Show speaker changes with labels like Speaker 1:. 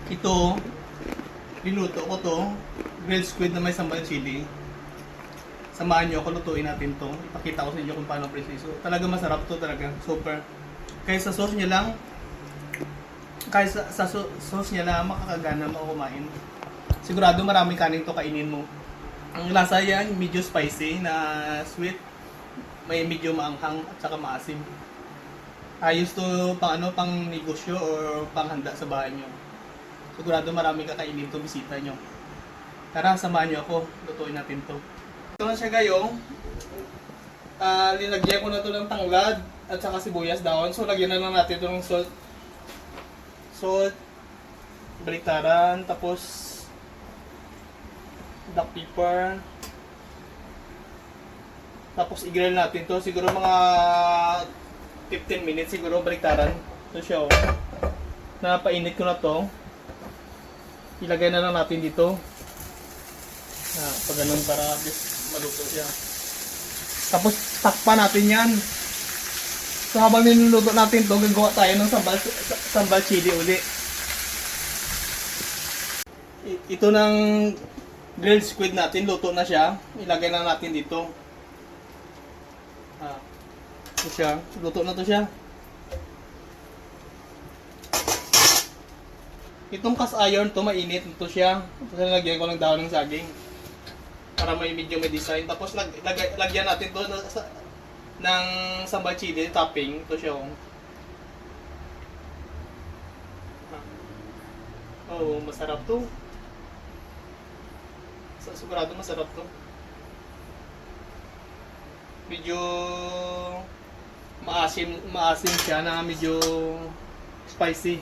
Speaker 1: Ito, niluto ko to. Grilled squid na may sambal chili. Samahan nyo ako, lutuin natin to. Ipakita ko sa inyo kung paano preciso. Talaga masarap to talaga. Super. Kahit sa sauce niya lang, sauce niya lang, makakagana mo kumain. Sigurado maraming kanin to kainin mo. Ang lasa yan, medyo spicy na sweet. May medyo maanghang at saka maasim. Ayos to pang pang negosyo or panghanda sa bahay nyo. Sigurado maraming kakainin to, bisita nyo. Tara, samahan nyo ako. Lutuin natin to. Ito na siya gayong. Linagyan ko na to ng tanglad at saka sibuyas dahon. So, lagyan na lang natin ito ng salt. Salt. Baliktaran. Tapos, black pepper. Tapos, i-grill natin to. Siguro mga 15 minutes. Siguro baliktaran. Ito siya oh. Napainit ko na to. Ilagay na lang natin dito. Pag ganun para maluto siya. Tapos takpan natin yan. So habang niluluto natin to, gagawa tayo ng sambal chili uli. Ito ng grilled squid natin, luto na siya. Ilagay na natin dito. Ito siya, luto na to siya. Itong cast iron to, mainit ito siya. Kasi nalagyan ko ng dahon ng saging. Para may medyo may design. Tapos lagyan natin to ng sambal chili topping. Ito siya. Oh, masarap to. Sigurado masarap to. Medyo maasim siya na medyo spicy.